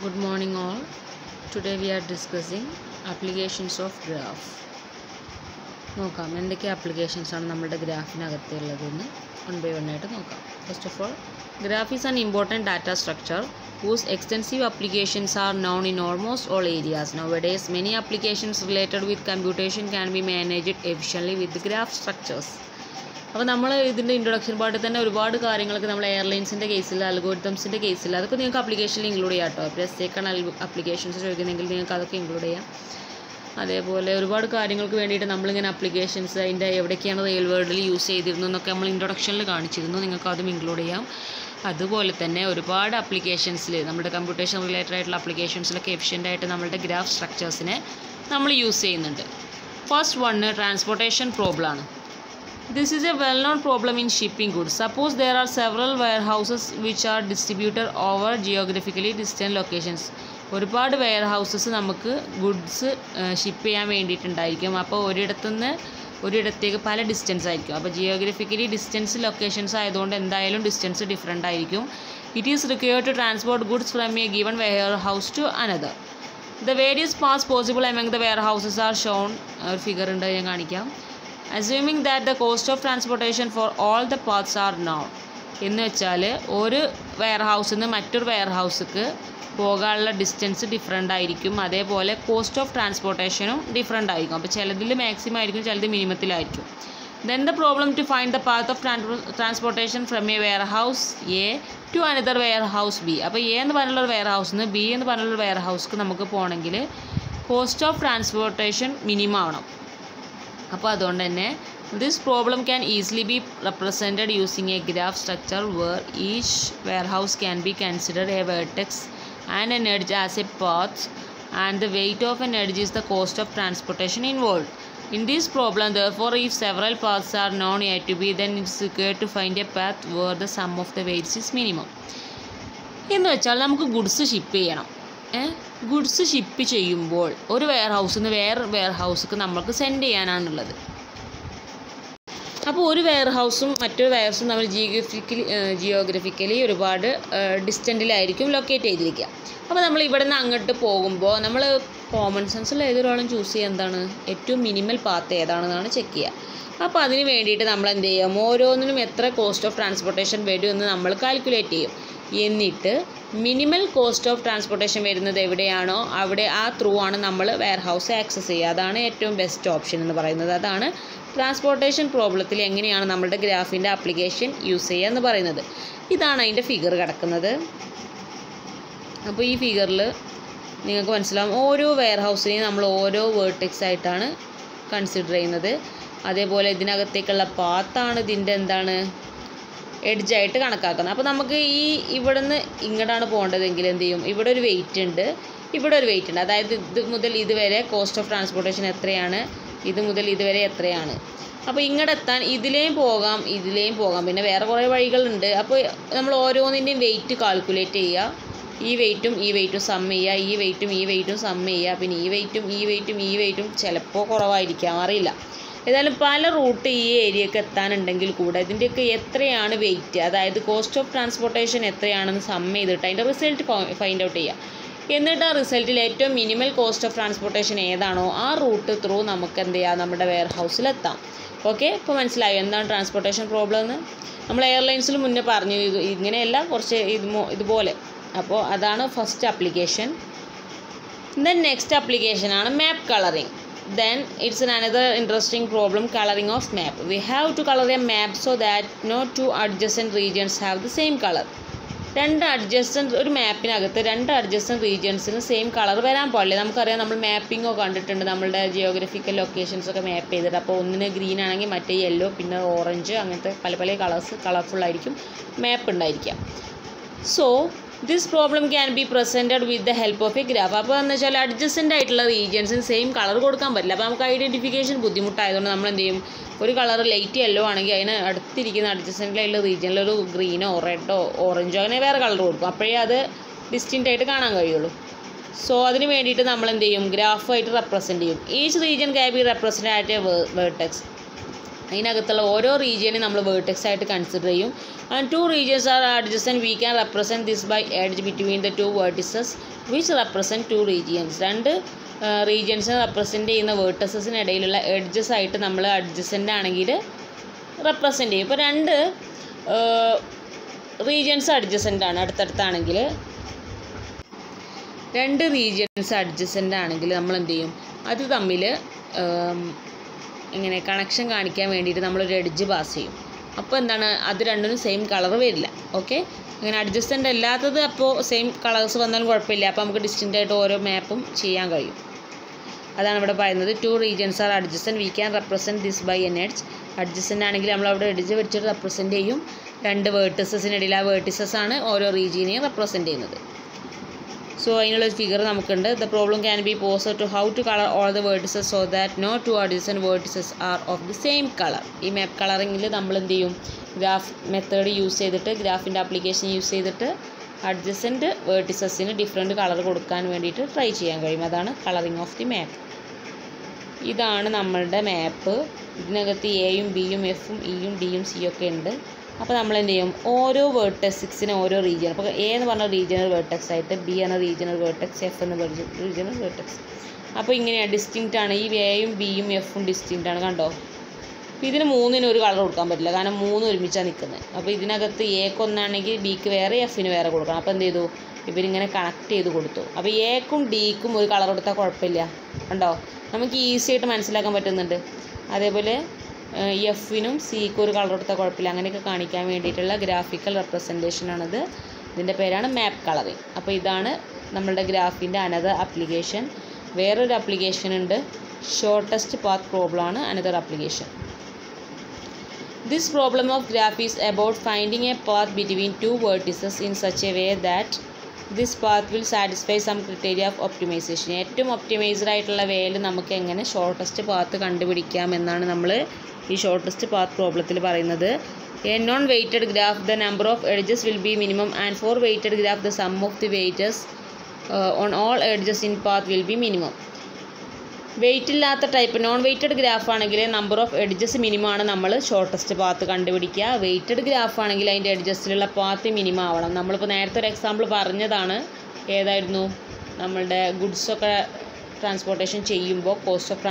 Good morning all. Today we are discussing applications of graph. നോക്കാം എന്തൊക്കെ applications ആണ് നമ്മുടെ ഗ്രാഫിനകത്തുള്ളതെന്ന് വൺ ബൈ വൺ ആയിട്ട് നോക്കാം. First of all, graph is an important data structure whose extensive applications are known in almost all areas. Nowadays, many applications related with computation can be managed efficiently with graph structures. അപ്പോൾ നമ്മൾ ഇതിൻ്റെ introduction പാർട്ടിൽ തന്നെ ഒരുപാട് കാര്യങ്ങളൊക്കെ നമ്മൾ എയർലൈൻസിൻ്റെ കേസിൽ അൽഗോരിതംസിൻ്റെ കേസിൽ അതൊക്കെ നിങ്ങൾക്ക് ആപ്ലിക്കേഷനിൽ ഇൻക്ലൂഡ് ചെയ്യാം കേട്ടോ. പ്രത്യേകം ആപ്ലിക്കേഷൻസ് ചോദിക്കുന്നെങ്കിൽ നിങ്ങൾക്ക് അതൊക്കെ ഇൻക്ലൂഡ് ചെയ്യാം. അതേപോലെ ഒരുപാട് കാര്യങ്ങൾക്ക് വേണ്ടിയിട്ട് നമ്മളിങ്ങനെ ആപ്ലിക്കേഷൻസ് അതിൻ്റെ എവിടേക്കാണ് റിയൽ വേൾഡിൽ യൂസ് ചെയ്തിരുന്നു എന്നൊക്കെ നമ്മൾ ഇൻട്രൊഡക്ഷനിൽ കാണിച്ചിരുന്നു. നിങ്ങൾക്ക് അതും ഇൻക്ലൂഡ് ചെയ്യാം. അതുപോലെ തന്നെ ഒരുപാട് ആപ്ലിക്കേഷൻസിൽ നമ്മുടെ കമ്പ്യൂട്ടേഷൻ റിലേറ്റഡ് ആയിട്ടുള്ള ആപ്ലിക്കേഷൻസിലൊക്കെ എഫിഷ്യൻ്റായിട്ട് നമ്മളുടെ ഗ്രാഫ് സ്ട്രക്ചേഴ്സിനെ നമ്മൾ യൂസ് ചെയ്യുന്നുണ്ട്. ഫസ്റ്റ് വണ് ട്രാൻസ്പോർട്ടേഷൻ പ്രോബ്ലം ആണ്. This is a well-known problem in shipping goods. Suppose there are several warehouses which are distributed over geographically distant locations. ഒരുപാട് വെയർ ഹൗസസ് നമുക്ക് ഗുഡ്സ് ഷിപ്പ് ചെയ്യാൻ വേണ്ടിയിട്ടുണ്ടായിരിക്കും. അപ്പോൾ ഒരിടത്തുനിന്ന് ഒരിടത്തേക്ക് പല ഡിസ്റ്റൻസ് ആയിരിക്കും. അപ്പോൾ ജിയോഗ്രഫിക്കലി ഡിസ്റ്റൻസ് ലൊക്കേഷൻസ് ആയതുകൊണ്ട് എന്തായാലും ഡിസ്റ്റൻസ് ഡിഫറെൻ്റ് ആയിരിക്കും. It is required to transport goods from a given warehouse to another. The various paths possible among the warehouses are shown. ഒരു figure ഉണ്ട്, ഞാൻ കാണിക്കാം. Assuming that the cost of transportation for all the paths are known. എന്ന് വെച്ചാൽ ഒരു wear ഹൗസിൽ നിന്ന് മറ്റൊരു വെയർ ഹൗസിക്ക് പോകാനുള്ള ഡിസ്റ്റൻസ് ഡിഫറെൻ്റ് ആയിരിക്കും. അതേപോലെ കോസ്റ്റ് ഓഫ് ട്രാൻസ്പോർട്ടേഷനും ഡിഫറെൻ്റ് ആയിരിക്കും. അപ്പോൾ ചിലതിൽ മാക്സിമം ആയിരിക്കും, ചിലത് മിനിമത്തിലായിരിക്കും. Then the problem to find the path of transportation from a warehouse A to another warehouse B. അപ്പോൾ എ എന്ന് പറഞ്ഞുള്ളൊരു വെയർ ഹൗസിൽ നിന്ന് ബി എന്ന് പറഞ്ഞുള്ളൊരു വെയർ ഹൗസിക്ക് നമുക്ക് പോകണമെങ്കിൽ കോസ്റ്റ് ഓഫ് ട്രാൻസ്പോർട്ടേഷൻ മിനിമം ആവണം. അപ്പോൾ അതുകൊണ്ട് തന്നെ this problem can easily be represented using a graph structure where each warehouse can be considered a vertex and an edge as a path and the weight of an edge is the cost of transportation involve. In this problem, therefore, if several paths are known A to B, then it is required to find a path where the sum of the weights is minimum. എന്ന് വെച്ചാൽ നമുക്ക് goods ship ചെയ്യണം. Goods ship ചെയ്യുമ്പോൾ ഒരു wear ഹൗസിൽ നിന്ന് വേറെ wear ഹൗസിക്ക് നമ്മൾക്ക് സെൻഡ് ചെയ്യാനാണുള്ളത്. അപ്പോൾ ഒരു വെയർ ഹൗസും മറ്റൊരു വെയർ ഹൗസും നമ്മൾ ജിയോഗ്രഫിക്കലി ഒരുപാട് ഡിസ്റ്റൻറ്റിലായിരിക്കും ലൊക്കേറ്റ് ചെയ്തിരിക്കുക. അപ്പോൾ നമ്മൾ ഇവിടെ നിന്ന് അങ്ങോട്ട് പോകുമ്പോൾ നമ്മൾ കോമൺ സെൻസിൽ ഏതൊരാളും ചൂസ് ചെയ്യുക എന്താണ് ഏറ്റവും മിനിമൽ പാത്ത് ഏതാണെന്നാണ് ചെക്ക് ചെയ്യുക. അപ്പോൾ അതിന് വേണ്ടിയിട്ട് നമ്മൾ എന്ത് ചെയ്യും, ഓരോന്നിനും എത്ര കോസ്റ്റ് ഓഫ് ട്രാൻസ്പോർട്ടേഷൻ വരും എന്ന് നമ്മൾ കാൽക്കുലേറ്റ് ചെയ്യും. എന്നിട്ട് മിനിമൽ കോസ്റ്റ് ഓഫ് ട്രാൻസ്പോർട്ടേഷൻ വരുന്നത് എവിടെയാണോ അവിടെ ആ ത്രൂ ആണ് നമ്മൾ വെയർ ഹൗസ് ആക്സസ് ചെയ്യുക. അതാണ് ഏറ്റവും ബെസ്റ്റ് ഓപ്ഷൻ എന്ന് പറയുന്നത്. അതാണ് ട്രാൻസ്പോർട്ടേഷൻ പ്രോബ്ലത്തിൽ എങ്ങനെയാണ് നമ്മളുടെ ഗ്രാഫിൻ്റെ ആപ്ലിക്കേഷൻ യൂസ് ചെയ്യുക എന്ന് പറയുന്നത്. ഇതാണ് അതിൻ്റെ ഫിഗർ കിടക്കുന്നത്. അപ്പോൾ ഈ ഫിഗറിൽ നിങ്ങൾക്ക് മനസ്സിലാവും ഓരോ വെയർ ഹൗസിനെയും നമ്മൾ ഓരോ വേർട്ടെക്സ് ആയിട്ടാണ് കൺസിഡർ ചെയ്യുന്നത്. അതേപോലെ ഇതിനകത്തേക്കുള്ള പാത്താണ് ഇതിൻ്റെ എന്താണ് എഡ്ജായിട്ട് കണക്കാക്കുന്നത്. അപ്പോൾ നമുക്ക് ഇവിടെ നിന്ന് ഇങ്ങോട്ടാണ് പോകേണ്ടതെങ്കിൽ എന്ത് ചെയ്യും, ഇവിടെ ഒരു വെയിറ്റ് ഉണ്ട്, ഇവിടെ ഒരു വെയിറ്റ് ഉണ്ട്. അതായത് ഇത് മുതൽ ഇതുവരെ കോസ്റ്റ് ഓഫ് ട്രാൻസ്പോർട്ടേഷൻ എത്രയാണ്, ഇത് മുതൽ ഇതുവരെ എത്രയാണ്. അപ്പോൾ ഇങ്ങോട്ട് എത്താൻ ഇതിലേയും പോകാം, പിന്നെ വേറെ കുറേ വഴികളുണ്ട്. അപ്പോൾ നമ്മൾ ഓരോന്നിൻ്റെയും വെയിറ്റ് കാൽക്കുലേറ്റ് ചെയ്യുക. ഈ വെയിറ്റും സം ചെയ്യുക, ഈ വെയിറ്റും സം ചെയ്യുക. പിന്നെ ഈ വെയിറ്റും ചിലപ്പോൾ കുറവായിരിക്കാം, അറിയില്ല. ഏതായാലും പല റൂട്ട് ഈ ഏരിയക്ക് എത്താനുണ്ടെങ്കിൽ കൂടെ ഇതിൻ്റെയൊക്കെ എത്രയാണ് വെയിറ്റ്, അതായത് കോസ്റ്റ് ഓഫ് ട്രാൻസ്പോർട്ടേഷൻ എത്രയാണെന്ന് സം ചെയ്തിട്ട് അതിൻ്റെ റിസൾട്ട് ഫൈൻഡ് ഔട്ട് ചെയ്യുക. എന്നിട്ട് ആ റിസൾട്ടിൽ ഏറ്റവും മിനിമൽ കോസ്റ്റ് ഓഫ് ട്രാൻസ്പോർട്ടേഷൻ ഏതാണോ ആ റൂട്ട് ത്രൂ നമുക്ക് എന്ത് ചെയ്യാം, നമ്മുടെ വെയർ ഹൗസിലെത്താം. ഓക്കെ, ഇപ്പോൾ മനസ്സിലായോ എന്താണ് ട്രാൻസ്പോർട്ടേഷൻ പ്രോബ്ലം എന്ന്? നമ്മൾ എയർലൈൻസിൽ മുന്നേ പറഞ്ഞു ഇങ്ങനെയല്ല, കുറച്ച് ഇതുപോലെ. അപ്പോൾ അതാണ് first application. Then next application ആണ് മാപ്പ് colouring. Then it's another interesting problem, coloring of map. We have to color a map so that no two adjacent regions have the same color. ഒരു മാപ്പിനകത്ത് രണ്ട് അഡ്ജസ്റ്റൻറ്റ് റീജിയൻസിന് സെയിം കളർ വരാൻ പാടില്ല. നമുക്കറിയാം, നമ്മൾ മാപ്പിങ്ങോ കണ്ടിട്ടുണ്ട്, നമ്മളുടെ geographical ലൊക്കേഷൻസൊക്കെ മാപ്പ് ചെയ്തിട്ട്. അപ്പോൾ ഒന്നിന് ഗ്രീൻ ആണെങ്കിൽ മറ്റേ യെല്ലോ, പിന്നെ ഓറഞ്ച്, അങ്ങനത്തെ പല കളർഫുള്ളായിരിക്കും മാപ്പ് ഉണ്ടായിരിക്കുക. So this problem can be presented with the help of a graph. അപ്പോൾ എന്ന് വെച്ചാൽ അഡ്ജസ്റ്റൻ്റ് ആയിട്ടുള്ള റീജിയൻസിന് സെയിം കളർ കൊടുക്കാൻ പറ്റില്ല. അപ്പോൾ നമുക്ക് ഐഡൻറ്റിഫിക്കേഷൻ ബുദ്ധിമുട്ടായതുകൊണ്ട് നമ്മൾ എന്ത് ചെയ്യും, ഒരു കളർ ലൈറ്റ് യെല്ലോ ആണെങ്കിൽ അതിന് അടുത്തിരിക്കുന്ന അഡ്ജസ്റ്റൻ്റായിട്ടുള്ള റീജിയനിൽ ഒരു ഗ്രീനോ റെഡോ ഓറഞ്ചോ അങ്ങനെ വേറെ കളർ കൊടുക്കും. അപ്പോഴേ അത് ഡിസ്റ്റിൻ്റ് ആയിട്ട് കാണാൻ കഴിയുള്ളൂ. സോ അതിന് വേണ്ടിയിട്ട് നമ്മൾ എന്ത് ചെയ്യും, ഗ്രാഫായിട്ട് റെപ്രസെൻറ്റ് ചെയ്യും. Each region can be represent at a vertex. അതിനകത്തുള്ള ഓരോ റീജിയനെ നമ്മൾ വേർട്ടെക്സ് ആയിട്ട് കൺസിഡർ ചെയ്യും. And two regions are adjacent, we can represent this by edge between the two vertices which represent two regions. രണ്ട് റീജിയൻസിനെ റെപ്രസെൻറ്റ് ചെയ്യുന്ന വേർട്ടസസിനിടയിലുള്ള എഡ്ജസ് ആയിട്ട് നമ്മൾ അഡ്ജസൻ്റ് ആണെങ്കിൽ റെപ്രസെൻറ്റ് ചെയ്യും. ഇപ്പോൾ രണ്ട് റീജിയൻസ് അഡ്ജസൻ്റ് ആണ്, അടുത്തടുത്താണെങ്കിൽ രണ്ട് റീജിയൻസ് അഡ്ജസൻ്റ് ആണെങ്കിൽ നമ്മൾ എന്ത് ചെയ്യും, അത് തമ്മിൽ ഇങ്ങനെ കണക്ഷൻ കാണിക്കാൻ വേണ്ടിയിട്ട് നമ്മളൊരു എഡ്ജ് പാസ് ചെയ്യും. അപ്പോൾ എന്താണ്, അത് രണ്ടിനും സെയിം കളർ വരില്ല. ഓക്കെ, അങ്ങനെ അഡ്ജസ്റ്റൻ്റ് അല്ലാത്തത് അപ്പോൾ സെയിം കളേഴ്സ് വന്നാലും കുഴപ്പമില്ല. അപ്പോൾ നമുക്ക് ഡിസ്റ്റിൻ്റ് ആയിട്ട് ഓരോ മാപ്പും ചെയ്യാൻ കഴിയും. അതാണ് ഇവിടെ പറയുന്നത്. Two regions are adjacent, we can represent this by an edge. Adjacent ആണെങ്കിൽ നമ്മൾ അവിടെ എഡ്ജ് വെച്ചിട്ട് റെപ്രസെൻറ്റ് ചെയ്യും. രണ്ട് വേർട്ടിസസിനിടയിൽ ആ വേർട്ടിസസ് ആണ് ഓരോ റീജിയനെയും റെപ്രസെൻറ്റ് ചെയ്യുന്നത്. സോ അതിനുള്ളൊരു ഫിഗർ നമുക്കുണ്ട്. The problem can be posed to how to colour all the vertices so that no two adjacent vertices are of the same colour. ഈ മാപ്പ് കളറിങ്ങിൽ നമ്മൾ എന്ത് ചെയ്യും, ഗ്രാഫ് മെത്തേഡ് യൂസ് ചെയ്തിട്ട്, ഗ്രാഫിൻ്റെ ആപ്ലിക്കേഷൻ യൂസ് ചെയ്തിട്ട് adjacent വേർട്ടിസസിന് different colour കൊടുക്കാൻ വേണ്ടിയിട്ട് try ചെയ്യാൻ കഴിയും. അതാണ് കളറിങ് ഓഫ് ദി മാപ്പ്. ഇതാണ് നമ്മളുടെ മാപ്പ്. ഇതിനകത്ത് എയും ബിയും എഫും ഇയും ഡിയും സിയും ഒക്കെ ഉണ്ട്. അപ്പോൾ നമ്മൾ എന്ത് ചെയ്യും, ഓരോ വേർട്ടെക്സിന് ഓരോ റീജിയൻ, അപ്പോൾ എ എന്ന് പറഞ്ഞ റീജിയണൽ വേർട്ടെക്സ് ആയിട്ട്, ബി എന്ന റീജിയണൽ വേർട്ടെക്സ്, എഫ് എന്ന റീജിയണൽ വേർട്ടെക്സ്. അപ്പോൾ ഇങ്ങനെയാണ്, ഡിസ്റ്റിങ്ക്റ്റ് ആണ്. ഈ എയും ബിയും എഫും ഡിസ്റ്റിങ്ക്റ്റ് ആണ്, കണ്ടോ. അപ്പോൾ ഇതിന് മൂന്നിനും ഒരു കളർ കൊടുക്കാൻ പറ്റില്ല, കാരണം മൂന്ന് ഒരുമിച്ചാണ് നിൽക്കുന്നത്. അപ്പോൾ ഇതിനകത്ത് എക്ക് ഒന്നാണെങ്കിൽ ബിക്ക് വേറെ എഫിന് വേറെ കൊടുക്കണം. അപ്പോൾ എന്ത് ചെയ്തു, ഇവരിങ്ങനെ കണക്ട് ചെയ്ത് കൊടുത്തു. അപ്പോൾ എക്കും ഡിക്കും ഒരു കളർ കൊടുത്താൽ കുഴപ്പമില്ല, കണ്ടോ, നമുക്ക് ഈസി ആയിട്ട് മനസ്സിലാക്കാൻ പറ്റുന്നുണ്ട്. അതേപോലെ എഫിനും സിക്കും ഒരു കളർ കൊടുത്താൽ കുഴപ്പമില്ല. അങ്ങനെയൊക്കെ കാണിക്കാൻ വേണ്ടിയിട്ടുള്ള ഗ്രാഫിക്കൽ റെപ്രസെൻറ്റേഷനാണിത്. ഇതിൻ്റെ പേരാണ് മാപ്പ് കളറിങ്. അപ്പോൾ ഇതാണ് നമ്മളുടെ ഗ്രാഫിൻ്റെ അനദർ ആപ്ലിക്കേഷൻ. വേറൊരു ആപ്ലിക്കേഷൻ ഉണ്ട്, ഷോർട്ടസ്റ്റ് പാത്ത് പ്രോബ്ലം ആണ് another application. This problem of graph is about finding a path between two vertices in such a way that this path will satisfy some criteria of optimization. ഏറ്റവും optimised ആയിട്ടുള്ള വേയിൽ നമുക്ക് എങ്ങനെ shortest path കണ്ടുപിടിക്കാം എന്നാണ് നമ്മൾ ഈ ഷോർട്ടസ്റ്റ് പാത്ത് പ്രോബ്ലത്തിൽ പറയുന്നത്. A non weighted graph, the number of edges will be minimum, and for weighted graph the sum of the weights on all edges in path will be minimum. Weight ഇല്ലാത്ത type non weighted graph ആണെങ്കിൽ number of edges minimum ആണ് നമ്മൾ shortest path കണ്ടുപിടിക്കുക. Weighted graph ആണെങ്കിൽ അതിൻ്റെ എഡ്ജസിലുള്ള path minimum ആവണം. നമ്മളിപ്പോൾ നേരത്തെ ഒരു എക്സാമ്പിൾ പറഞ്ഞതാണ്, ഏതായിരുന്നു, നമ്മളുടെ ഗുഡ്സൊക്കെ ട്രാൻസ്പോർട്ടേഷൻ ചെയ്യുമ്പോൾ കോസ്റ്റ് ഓഫ്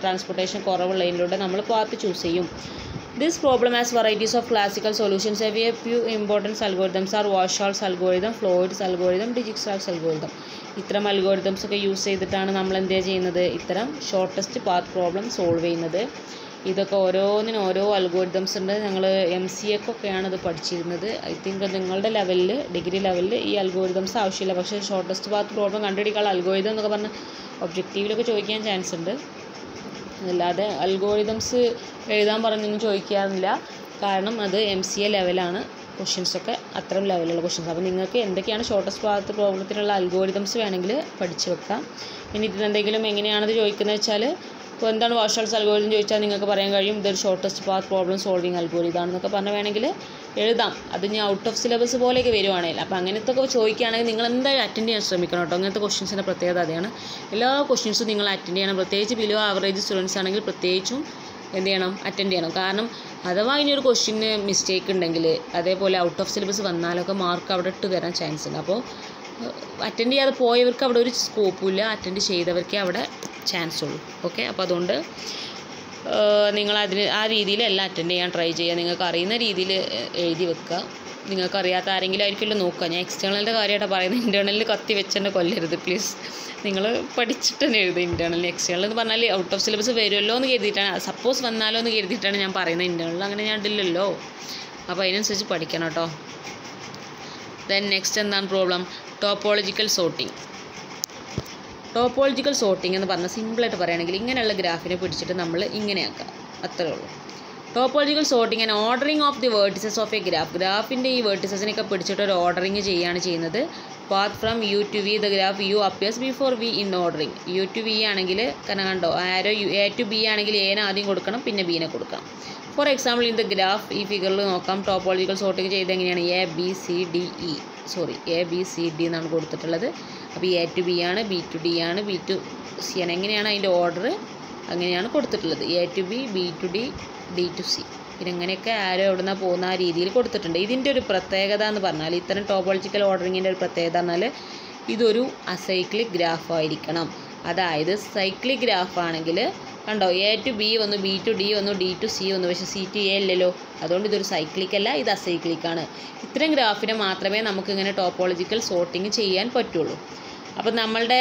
ട്രാൻസ്പോർട്ടേഷൻ കുറവുള്ളതിലൂടെ നമ്മൾ പാത്ത് ചൂസ് ചെയ്യും. This problem has varieties of classical solutions. A few importance algorithms are Warshall's algorithm, Floyd's algorithm, Dijkstra's algorithm. ഇത്തരം അൽഗോരിതംസ് ഒക്കെ യൂസ് ചെയ്തിട്ടാണ് നമ്മൾ എന്താ ചെയ്യുന്നത്, ഇത്തരം ഷോർട്ടസ്റ്റ് പാത്ത് പ്രോബ്ലം സോൾവ് ചെയ്യുന്നത്. ഇതൊക്കെ ഓരോന്നിനും ഓരോ അൽഗോരിതംസ് ഉണ്ട്. ഞങ്ങൾ MCA ഒക്കെയാണ് ഇത് പഠിച്ചിരുന്നത്. ഐ തിങ്ക് നിങ്ങളുടെ ലെവലിൽ, ഡിഗ്രി ലെവലിൽ ഈ അൽഗോരിതംസ് ആവശ്യമില്ല. പക്ഷേ ഷോർട്ടസ്റ്റ് പാത്ത് പ്രോബ്ലം കണ്ടുപിടിക്കാനുള്ള അൽഗോരിതം എന്നൊക്കെ പറഞ്ഞ് ഒബ്ജക്റ്റീവിലൊക്കെ ചോദിക്കാൻ ചാൻസ് ഉണ്ട്. അല്ലാതെ അൽഗോരിതംസ് എഴുതാൻ പറഞ്ഞൊന്നും ചോദിക്കാറില്ല, കാരണം അത് MCA ലെവലാണ്. ക്വസ്റ്റ്യൻസൊക്കെ അത്തരം ലെവലുള്ള ക്വസ്റ്റ്യൻസ്. അപ്പോൾ നിങ്ങൾക്ക് എന്തൊക്കെയാണ് ഷോർട്ടസ്റ്റ് പാത്ത് പ്രോബ്ലത്തിനുള്ള അൽഗോരിതംസ് വേണമെങ്കിൽ പഠിച്ച് വെക്കാം. ഇനി ഇതിനെന്തെങ്കിലും എങ്ങനെയാണത് ചോദിക്കുന്നത് വെച്ചാൽ, ഇപ്പോൾ എന്താണ് വാഷാൾസ് അൽഗോരിതം ചോദിച്ചാൽ നിങ്ങൾക്ക് പറയാൻ കഴിയും ഇതൊരു shortest path problem solving algorithm ആണെന്നൊക്കെ പറഞ്ഞ് വേണമെങ്കിൽ എഴുതാം. അത് ഞാൻ ഔട്ട് ഓഫ് സിലബസ് പോലെയൊക്കെ വരുവാണെങ്കിൽ. അപ്പോൾ അങ്ങനത്തെ ഒക്കെ ചോദിക്കുകയാണെങ്കിൽ നിങ്ങൾ എന്തായാലും അറ്റൻഡ് ചെയ്യാൻ ശ്രമിക്കണം കേട്ടോ. അങ്ങനത്തെ ക്വസ്റ്റ്യൻസിൻ്റെ പ്രത്യേകത അതാണ്. എല്ലാ ക്വസ്റ്റ്യൻസും നിങ്ങൾ അറ്റൻഡ് ചെയ്യണം. പ്രത്യേകിച്ച് ബിലോ ആവറേജ് സ്റ്റുഡൻസ് ആണെങ്കിൽ പ്രത്യേകിച്ചും എന്ത് ചെയ്യണം, അറ്റൻഡ് ചെയ്യണം. കാരണം അഥവാ ഇനിയൊരു ക്വസ്റ്റ്യന് മിസ്റ്റേക്ക് ഉണ്ടെങ്കിൽ, അതേപോലെ ഔട്ട് ഓഫ് സിലബസ് വന്നാലൊക്കെ മാർക്ക് അവിടെ ഇട്ട് തരാൻ ചാൻസ് ഉണ്ട്. അപ്പോൾ അറ്റൻഡ് ചെയ്യാതെ പോയവർക്ക് അവിടെ ഒരു സ്കോപ്പും ഇല്ല, അറ്റൻഡ് ചെയ്തവർക്കേ അവിടെ ചാൻസ് ഉള്ളൂ. ഓക്കെ, അപ്പോൾ അതുകൊണ്ട് നിങ്ങൾ ആ രീതിയിൽ എല്ലാം അറ്റൻഡ് ചെയ്യാൻ ട്രൈ ചെയ്യുക. നിങ്ങൾക്ക് അറിയുന്ന രീതിയിൽ എഴുതി വെക്കുക. നിങ്ങൾക്ക് അറിയാത്ത ആരെങ്കിലും ആയിരിക്കുമല്ലോ നോക്കുക. ഞാൻ എക്സ്റ്റേണലിൻ്റെ കാര്യമായിട്ടാണ് പറയുന്നത്. ഇൻറ്റേർണലിൽ കത്തി വെച്ചെന്നെ കൊല്ലരുത് പ്ലീസ്. നിങ്ങൾ പഠിച്ചിട്ട് തന്നെ എഴുതുക ഇൻറ്റേർണലിൽ. എക്സ്റ്റേണൽ എന്ന് പറഞ്ഞാൽ ഔട്ട് ഓഫ് സിലബസ് വരുമല്ലോ എന്ന് കരുതിയിട്ടാണ്, സപ്പോസ് വന്നാലോ എന്ന് കരുതിയിട്ടാണ് ഞാൻ പറയുന്നത്. ഇൻറ്റേർണലിൽ അങ്ങനെ ഞാൻ ഇടില്ലല്ലോ. അപ്പോൾ അതിനനുസരിച്ച് പഠിക്കണം കേട്ടോ. ദെൻ നെക്സ്റ്റ് എന്താണ് problem, topological sorting. Topological sorting എന്ന് പറഞ്ഞാൽ സിമ്പിളായിട്ട് പറയുകയാണെങ്കിൽ ഇങ്ങനെയുള്ള ഗ്രാഫിനെ പിടിച്ചിട്ട് നമ്മൾ ഇങ്ങനെയാക്കുക, അത്രേ ഉള്ളൂ. Topological sorting and ordering of the vertices of a graph. ഗ്രാഫിൻ്റെ ഈ വേർട്ടിസസിനൊക്കെ പിടിച്ചിട്ട് ഒരു ഓർഡറിങ് ചെയ്യുകയാണ് ചെയ്യുന്നത്. Path from U to V the graph U appears before V in ordering. U to V ആണെങ്കിൽ കാരണം കണ്ടോ, ആരോ A to B ആണെങ്കിൽ Aനെ ആദ്യം കൊടുക്കണം, പിന്നെ Bനെ കൊടുക്കാം. For example in the graph, ഈ ഫിഗറിൽ നോക്കാം. ടോപ്പോളജിക്കൽ സോർട്ടിങ് ചെയ്ത് എങ്ങനെയാണ്, A B C D എന്നാണ് കൊടുത്തിട്ടുള്ളത്. അപ്പോൾ A to B ആണ്, B to D ആണ്, B to C ആണ്. എങ്ങനെയാണ് അതിൻ്റെ ഓർഡർ, അങ്ങനെയാണ് കൊടുത്തിട്ടുള്ളത്. A to B, B to D, D to C. പിന്നെ ഇങ്ങനെയൊക്കെ ആരോ എവിടെ നിന്നാണ് പോകുന്ന ആ രീതിയിൽ കൊടുത്തിട്ടുണ്ട്. ഇതിൻ്റെ ഒരു പ്രത്യേകത എന്ന് പറഞ്ഞാൽ, ഇത്തരം ടോപ്പോളജിക്കൽ ഓർഡറിങ്ങിൻ്റെ ഒരു പ്രത്യേകത പറഞ്ഞാൽ ഇതൊരു അസൈക്ലിക് ഗ്രാഫ് ആയിരിക്കണം. അതായത് സൈക്ലിക് ഗ്രാഫ് ആണെങ്കിൽ കണ്ടോ, എ ടു ബി വന്നു, ബി ടു ഡി വന്നു, ഡി ടു സി വന്നു, പക്ഷേ സി ടു എ അല്ലല്ലോ. അതുകൊണ്ട് ഇതൊരു സൈക്ലിക് അല്ല, ഇത് അസൈക്ലിക്കാണ്. ഇത്തരം ഗ്രാഫിനെ മാത്രമേ നമുക്കിങ്ങനെ ടോപ്പോളജിക്കൽ സോർട്ടിങ് ചെയ്യാൻ പറ്റുള്ളൂ. അപ്പം നമ്മളുടെ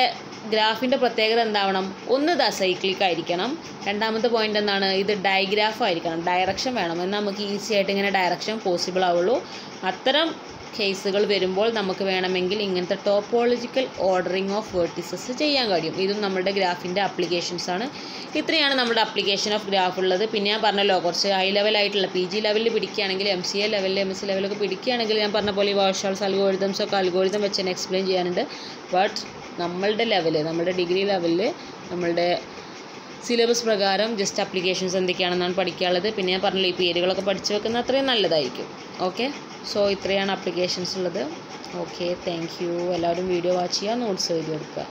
ഗ്രാഫിൻ്റെ പ്രത്യേകത എന്താവണം? ഒന്ന് ഇത് അസൈക്ലിക് ആയിരിക്കണം. രണ്ടാമത്തെ പോയിൻ്റ് എന്താണ്? ഇത് ഡയഗ്രാഫ് ആയിരിക്കണം, ഡയറക്ഷൻ വേണം. എന്നാൽ നമുക്ക് ഈസി ആയിട്ട് ഇങ്ങനെ ഡയറക്ഷൻ പോസിബിൾ ആവുള്ളൂ. അത്തരം കേസുകൾ വരുമ്പോൾ നമുക്ക് വേണമെങ്കിൽ ഇങ്ങനത്തെ ടോപ്പോളജിക്കൽ ഓർഡറിങ് ഓഫ് വേർട്ടിസസ് ചെയ്യാൻ കഴിയും. ഇതും നമ്മുടെ ഗ്രാഫിൻ്റെ ആപ്ലിക്കേഷൻസ് ആണ്. ഇത്രയാണ് നമ്മുടെ ആപ്ലിക്കേഷൻ ഓഫ് ഗ്രാഫ് ഉള്ളത്. പിന്നെ ഞാൻ പറഞ്ഞല്ലോ, കുറച്ച് ഹൈ ലെവലായിട്ടുള്ള PG ലെവലിൽ പിടിക്കുകയാണെങ്കിൽ, MCA ലെവലിൽ MSc ലെവലൊക്കെ പിടിക്കുകയാണെങ്കിൽ ഞാൻ പറഞ്ഞ പോലെ ഈ വാർഷാൾസ് അൽഗോരിതംസ് ഒക്കെ അൽഗോരിതം വെച്ച് തന്നെ എക്സ്പ്ലെയിൻ ചെയ്യാനുണ്ട്. ബട്ട് നമ്മളുടെ ലെവല്, നമ്മുടെ ഡിഗ്രി ലെവലിൽ നമ്മളുടെ സിലബസ് പ്രകാരം ജസ്റ്റ് ആപ്ലിക്കേഷൻസ് എന്തൊക്കെയാണെന്നാണ് പഠിക്കാനുള്ളത്. പിന്നെ ഞാൻ പറഞ്ഞല്ലോ, ഈ പേരുകളൊക്കെ പഠിച്ചു വെക്കുന്നത് അത്രയും നല്ലതായിരിക്കും. ഓക്കെ, സോ ഇത്രയാണ് ആപ്ലിക്കേഷൻസ് ഉള്ളത്. Okay, thank you. എല്ലാവരും വീഡിയോ വാച്ച് ചെയ്യുക, നോട്ട്സ് എഴുതി എടുക്കുക.